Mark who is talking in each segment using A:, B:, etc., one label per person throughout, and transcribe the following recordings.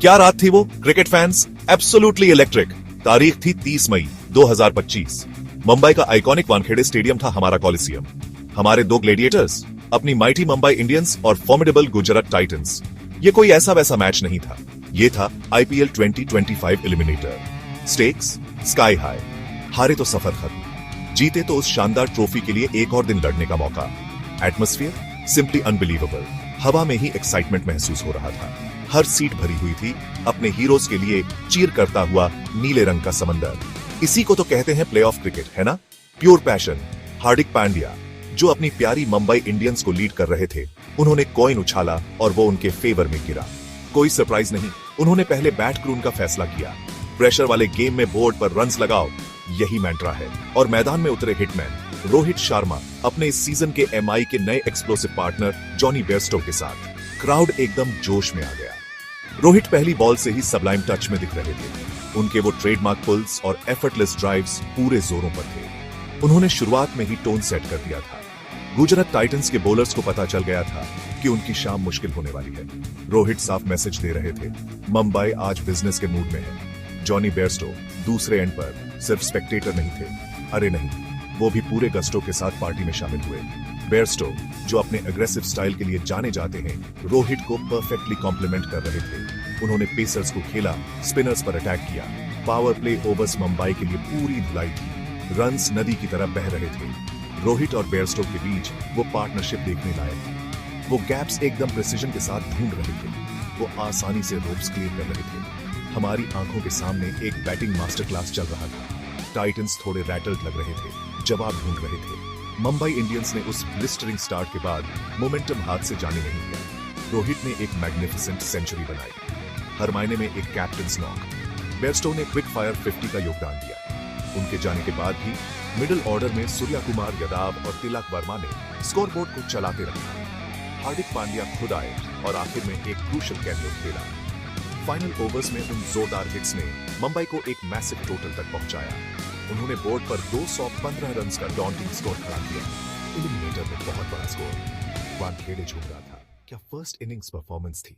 A: क्या रात थी वो क्रिकेट फैंस, एब्सोल्युटली इलेक्ट्रिक। तारीख थी 30 मई 2025। मुंबई का आइकॉनिक वानखेड़े स्टेडियम था हमारा कॉलिसियम। हमारे दो ग्लेडिएटर्स, अपनी माइटी मुंबई इंडियंस और फॉर्मिडेबल गुजरात टाइटंस। ये कोई ऐसा वैसा मैच नहीं था, ये था IPL 2025 eliminator. Stakes sky high. हारे तो सफर खत्म, जीते तो उस शानदार ट्रॉफी के लिए एक और दिन लड़ने का मौका। Atmosphere simply unbelievable. हवा में ही एक्साइटमेंट महसूस हो रहा था। हर सीट भरी हुई थी अपने हीरोज के लिए चीर करता हुआ नीले रंग का समंदर। इसी को तो कहते हैं प्लेऑफ क्रिकेट, है ना? Pure passion. हार्दिक पांड्या जो अपनी प्यारी मुंबई इंडियंस को लीड कर रहे थे, उन्होंने कॉइन उछाला और वो उनके फेवर में गिरा। कोई सरप्राइज नहीं, उन्होंने पहले बैट क्रून का फैसला किया। प्रेशर वाले गेम में बोर्ड पर रन्स लगाओ, यही मैंट्रा है। और मैदान में उतरे हिटमैन रोहित शर्मा अपने इस सीजन के एमआई के नए एक्सप्लोसिव पार्टनर जॉनी बेयरस्टो के साथ। क्राउड एकदम जोश में आ गया। रोहित पहली बॉल से ही सबलाइम टच में दिख रहे थे। उनके वो ट्रेडमार्क पुल्स और एफर्टलेस ड्राइव्स पूरे जोरों पर थे। उन्होंने शुरुआत में ही टोन सेट कर दिया था। गुजरात टाइटंस के बॉलर्स को पता चल गया था कि उनकी शाम मुश्किल होने वाली है। रोहित साफ मैसेज दे रहे थे, मुंबई आज बिजनेस के मूड में है। जॉनी बेयरस्टो दूसरे एंड पर सिर्फ स्पेक्टेटर नहीं थे, अरे नहीं, वो भी पूरे गस्टो के साथ पार्टी में शामिल हुए। बेयरस्टो जो अपने अग्रेसिव स्टाइल के लिए जाने जाते हैं, रोहित को परफेक्टली कॉम्प्लीमेंट कर रहे थे। उन्होंने पेसर्स को खेला, स्पिनर्स पर अटैक किया। पावर प्ले ओवर्स मुंबई के लिए पूरी धुलाई थी। रन्स नदी की तरह बह रहे थे। रोहित और बेयरस्टो के बीच वो पार्टनरशिप देखने लायक थी। वो गैप्स एकदम प्रिसीजन के साथ ढूंढ रहे थे। वो आसानी से रोप्स क्लियर कर रहे थे। हमारी आंखों के सामने एक बैटिंग मास्टर क्लास चल रहा था। टाइटंस थोड़े रैटल्ड लग रहे थे, जवाब ढूंढ रहे थे। मुंबई इंडियंस ने उस ब्लिस्टरिंग स्टार्ट के बाद मोमेंटम हाथ से जाने नहीं दिया। रोहित ने एक मैग्निफिसेंट सेंचुरी बनाई, हर मायने में एक कैप्टन्स नॉक। बेयरस्टो ने क्विक फायर 50 का योगदान दिया। उनके जाने के बाद भी मिडिल ऑर्डर में सूर्या कुमार यादव और तिलक वर्मा ने स्कोरबोर्ड को चलाते रखा। हार्दिक पांड्या खुद आए और आखिर में एक क्रूशियल कैमियो खेला। फाइनल ओवर्स में उन जोरदार हिट्स ने मुंबई को एक मैसिव टोटल तक पहुंचाया। उन्होंने बोर्ड पर 215 रन्स का डॉन्टिंग स्कोर खड़ा किया। एलिमिनेटर में बहुत बड़ा स्कोर। वानखेड़े झूम रहा था, क्या फर्स्ट इनिंग्स परफॉर्मेंस थी।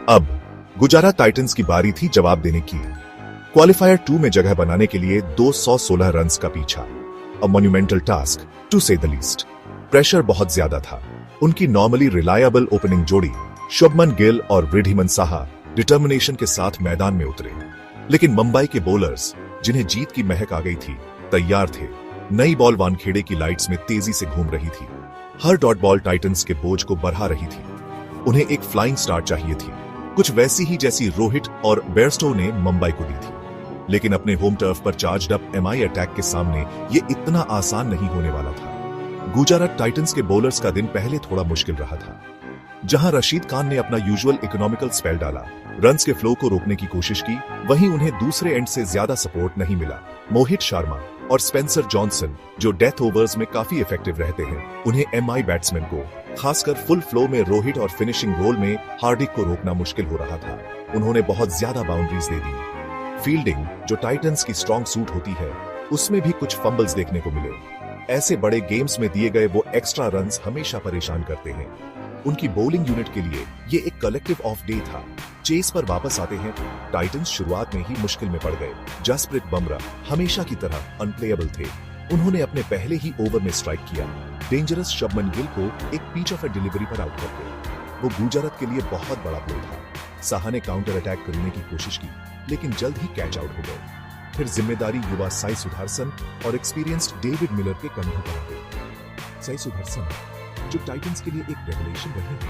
A: अब गुजरात टाइटंस की बारी थी जवाब देने की। क्वालिफायर 2 में जगह बनाने के लिए 216 रन्स का पीछा, अ मोन्यूमेंटल टास्क टू से द लीस्ट। प्रेशर बहुत ज्यादा था। उनकी नॉर्मली रिलायबल ओपनिंग जोड़ी शुभमन गिल और रिद्धिमान साहा डिटर्मिनेशन के साथ मैदान में उतरे। लेकिन मुंबई के बॉलर्स, जिन्हें जीत की महक आ गई थी, तैयार थे। नई बॉल वानखेड़े की लाइट्स में तेजी से घूम रही थी। हर डॉट बॉल टाइटंस के बोझ को बढ़ा रही थी। उन्हें एक फ्लाइंग स्टार्ट चाहिए थी, कुछ वैसी ही जैसी रोहित और बेयरस्टो ने मुंबई को दी थी। लेकिन अपने होम टर्फ पर चार्ज्ड अप एमआई अटैक के सामने ये इतना आसान नहीं होने वाला था। गुजरात टाइटंस के बॉलर्स का दिन पहले थोड़ा मुश्किल रहा था। जहां रशीद खान ने अपना यूजुअल इकोनॉमिकल स्पेल डाला, रन्स के फ्लो को रोकने की कोशिश की, वहीं उन्हें दूसरे एंड से ज्यादा सपोर्ट नहीं मिला। मोहित शर्मा और स्पेंसर जॉनसन, जो डेथ ओवर्स में काफी इफेक्टिव रहते हैं, उन्हें एमआई बैट्समैन को, खासकर फुल फ्लो में रोहित और फिनिशिंग रोल में हार्दिक को रोकना मुश्किल हो रहा था। उन्होंने बहुत ज्यादा बाउंड्रीज दे दी। फील्डिंग, जो टाइटंस की स्ट्रॉन्ग सूट होती है, उसमें भी कुछ फंबल्स देखने को मिले। ऐसे बड़े गेम्स में दिए गए वो एक्स्ट्रा रन्स हमेशा परेशान करते हैं। उनकी बॉलिंग यूनिट के लिए ये एक कलेक्टिव ऑफ डे था। चेस पर वापस आते हैं, टाइटंस शुरुआत में ही मुश्किल में पड़ गए। जसप्रीत बुमराह हमेशा की तरह अनप्लेएबल थे। उन्होंने अपने पहले ही ओवर में स्ट्राइक किया, डेंजरस शुभमन गिल को एक पिच ऑफ ए डिलीवरी पर आउट कर गए। वो गुजरात के लिए बहुत बड़ा प्ले था। साहा ने काउंटर अटैक करने की कोशिश की, लेकिन जल्द ही कैच आउट हो गए। फिर जिम्मेदारी युवा साई सुदर्शन और एक्सपीरियंस्ड डेविड मिलर के कंधों पर आ गई। साई सुदर्शन, जो टाइटंस के लिए एक रेवलेशन रहे हैं,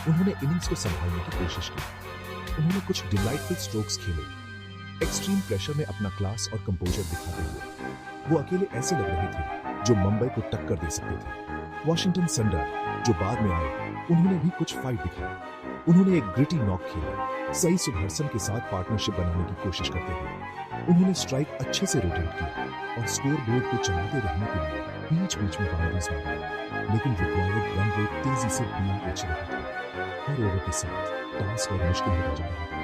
A: उन्होंने इनिंग्स को संभालने की कोशिश की। उन्होंने कुछ डिलाइटफुल स्ट्रोक्स खेले, एक्सट्रीम प्रेशर में अपना क्लास और कंपोजर दिखाते हुए। वो अकेले ऐसे लग रहे थे जो मुंबई को टक्कर दे सकते थे। वॉशिंगटन सनडर, जो बाद में आए, उन्होंने भी कुछ फाइट दिखाई। उन्होंने एक ग्रिटी नॉक खेला, सही सुदर्शन के साथ पार्टनरशिप बनाने की कोशिश करते हुए। उन्होंने स्ट्राइक अच्छे से रोटेट की और स्कोर बोर्ड को चलाते रहने के लिए बीच बीच में बाउंड्रीज मारी। लेकिन रिक्वायर्ड रन रेट तेजी से बिना पहुंच रहा था। हर ओवर के साथ टास्क और मुश्किल होता जा रहा था।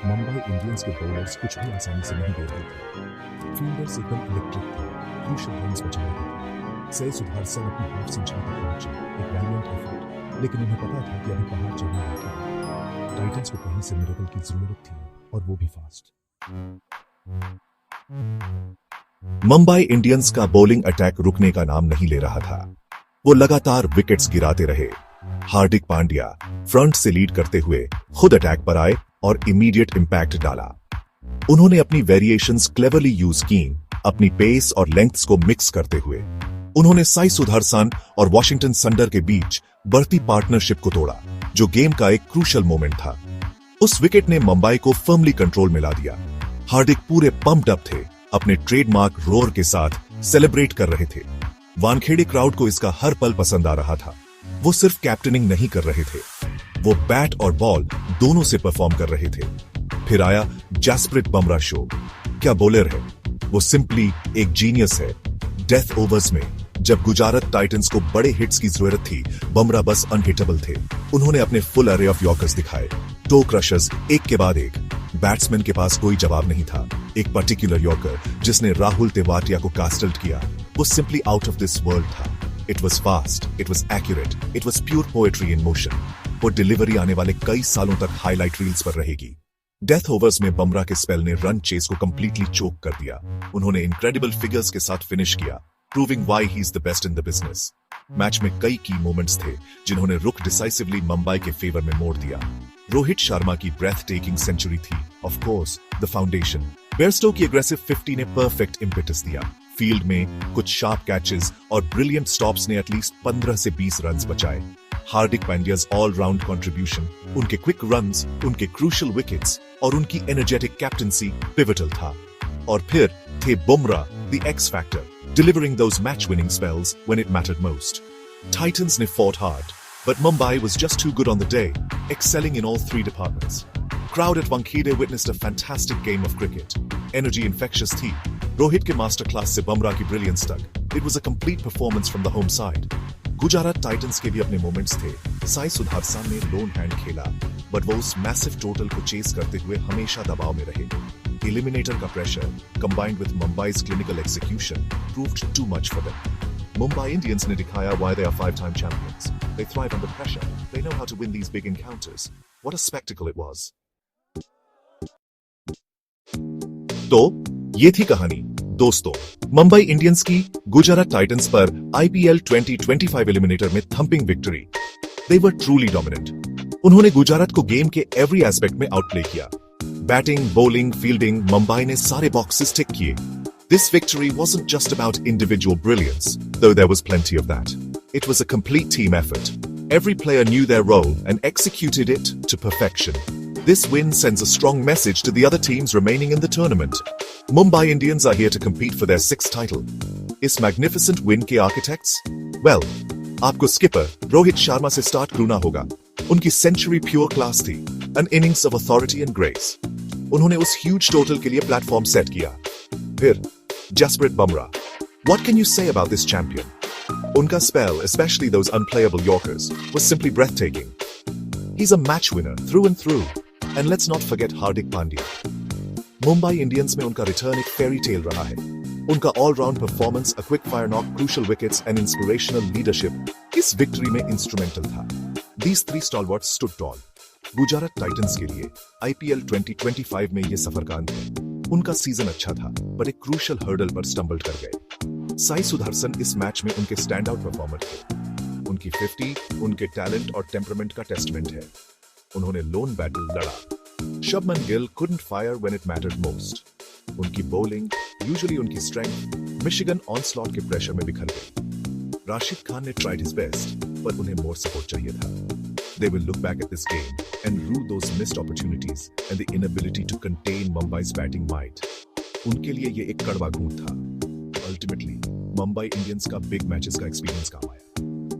A: मुंबई इंडियंस के बॉलर्स कुछ भी आसानी से नहीं दे रहे थे। फील्डर्स एकदम इलेक्ट्रिक थे, क्रूशियल रन्स बचा रहे थे। सही सुदर्शन अपनी हाफ सेंचुरी तक पहुंचे, एक वैलिएंट एफर्ट।
B: लेकिन उन्हें पता था कि अभी पहाड़ चढ़ना बाकी है। टाइटंस को कहीं से मिरेकल की जरूरत थी, और वो भी फास्ट।
A: मुंबई इंडियंस का बॉलिंग अटैक रुकने का नाम नहीं ले रहा था। वो लगातार विकेट्स गिराते रहे। हार्दिक पांड्या फ्रंट से लीड करते हुए खुद अटैक पर आए और इमीडिएट इंपैक्ट डाला। उन्होंने अपनी वेरिएशंस क्लेवरली यूज की, अपनी पेस और लेंथ्स को मिक्स करते हुए। उन्होंने साई सुदर्शन और वॉशिंगटन संडर के बीच बढ़ती पार्टनरशिप को तोड़ा, जो गेम का एक क्रूशल मोमेंट था। उस विकेट ने मुंबई को फर्मली कंट्रोल में ला दिया। हार्दिक पूरे पंप्ड अप थे, अपने ट्रेडमार्क रोर के साथ सेलिब्रेट कर रहे थे। वानखेड़े क्राउड को इसका हर पल पसंद आ रहा था। वो सिर्फ कैप्टनिंग नहीं कर रहे थे, वो बैट और बॉल दोनों से परफॉर्म कर रहे थे। फिर आया जसप्रीत बुमराह शो। क्या बॉलर है वो, सिंपली एक जीनियस है। डेथ ओवर्स में जब गुजरात टाइटंस को बड़े हिट्स की जरूरत थी, बुमराह बस अनहिटेबल थे। उन्होंने अपने फुल अरे ऑफ यॉर्कर्स दिखाए, टो क्रशर्स एक के बाद एक। बैट्समैन के पास कोई जवाब नहीं था। एक पर्टिकुलर यॉर्कर जिसने राहुल तेवाटिया को कास्टल्ड किया, वो simply out of this world था। It was fast, it was accurate, it was pure poetry in motion. वो डिलीवरी आने वाले कई सालों तक हाईलाइट रील्स पर रहेगी। डेथ ओवर्स में बुमराह के स्पेल ने रन चेस को कंप्लीटली चोक कर दिया। उन्होंने इनक्रेडिबल फिगर्स के साथ फिनिश किया, proving why he is the best in the business. Match में कई की मोमेंट्स थे जिन्होंने रुख डिसाइसिवली मुंबई के फेवर में मोड़ दिया। रोहित शर्मा की ब्रेथ टेकिंग सेंचुरी थी, of course the foundation. Bairstow की एग्रेसिव 50 ने परफेक्ट इम्पेटस दिया। फील्ड में कुछ शार्प कैचेस और ब्रिलियंट स्टॉप्स ने एटलीस्ट 15 से 20 रन्स बचाए। हार्दिक पांड्या's ऑल-राउंड कंट्रीब्यूशन, उनके क्विक रन्स, उनके क्रूशियल विकेट्स और उनकी एनर्जेटिक कैप्टनसी पिवटल था। और फिर थे Bumrah, the x factor, delivering those match-winning spells when it mattered most. Titans ne fought hard, but Mumbai was just too good on the day, excelling in all three departments. Crowd at Wankhede witnessed a fantastic game of cricket. Energy infectious thi. Rohit ke masterclass se Bumrah ki brilliance tak. It was a complete performance from the home side. Gujarat Titans के भी अपने moments थे। साई सुदर्शन ने loan hand खेला, but वो उस massive total को chess करते हुए हमेशा दबाव में रहे। एलिमिनेटर का pressure combined with Mumbai's clinical execution proved too much for them. Mumbai Indians ने दिखाया why they are 5-time champions. They thrive under pressure. They know how to win these big encounters. What a spectacle it was. तो ये थी कहानी दोस्तों, Mumbai Indians की Gujarat Titans पर IPL 2025 eliminator में thumping victory. They were truly dominant. उन्होंने गुजरात को गेम के एवरी एस्पेक्ट में आउटप्ले किया। बैटिंग, बॉलिंग, फील्डिंग, मुंबई ने सारे बॉक्सेस टिक किए। This victory wasn't just about individual brilliance, though there was plenty of that. It was a complete team effort. Every player knew their role and executed it to perfection. This win sends a strong message to the other teams remaining in the tournament. Mumbai Indians are here to compete for their 6th title. Is magnificent win के architects? Well, आपको skipper Rohit Sharma से start करना होगा। उनकी century pure class थी, an innings of authority and grace. उन्होंने उस huge total के लिए platform set किया। फिर Jasprit Bumrah, what can you say about this champion? उनका spell, especially those unplayable Yorkers, was simply breathtaking. He's a match winner through and through. And let's not forget Hardik Pandya. Mumbai Indians में उनका return एक fairy tale रहा है। उनका all-round performance, a quick fire knock, crucial wickets and inspirational leadership इस victory में instrumental था। These three stalwarts stood tall. Gujarat Titans के लिए IPL 2025 में ये सफर का अंत है। उनका सीजन अच्छा था, पर एक क्रूशियल हर्डल पर स्टंबल कर गए। साई सुदर्शन इस मैच में उनके स्टैंड आउट परफॉर्मर थे। उनकी 50 उनके टैलेंट और टेम्परामेंट का टेस्टमेंट है। उन्होंने लोन बैटल लड़ा। Shubman Gill couldn't fire when it mattered most. उनकी बॉलिंग, यूजुअली उनकी स्ट्रेंथ, मिशिगन ऑनस्लॉट के प्रेशर में बिखर गई। राशिद खान ने tried his best, पर उन्हें more support चाहिए था। They will look back at this game and rue those missed opportunities and the inability to contain Mumbai's batting might. उनके लिए ये एक कड़वा घूंट था। Ultimately, मुंबई इंडियंस का बिग मैचेस का एक्सपीरियंस काम आया।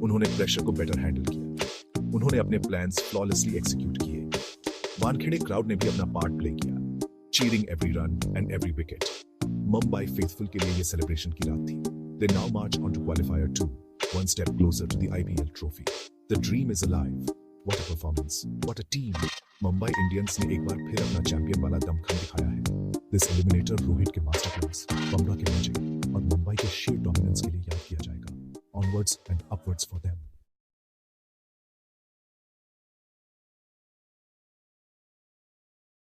A: उन्होंने प्रेशर को बेटर हैंडल किया। उन्होंने अपने प्लान्स फ्लॉलेसली एग्जीक्यूट किए। वानखेड़े क्राउड ने भी अपना पार्ट प्ले किया, cheering every run and every wicket. Mumbai faithful के लिए ये सेलिब्रेशन की रात थी। They now march on to qualifier 2, one step closer to the IPL trophy. The dream is alive. What a performance! What a team! Mumbai Indians ने एक बार फिर अपना चैंपियन वाला दमखम दिखाया है। This eliminator रोहित के मास्टरक्लास, बुमराह के मैजिक और मुंबई के sheer dominance के लिए याद किया जाएगा। Onwards and upwards for them.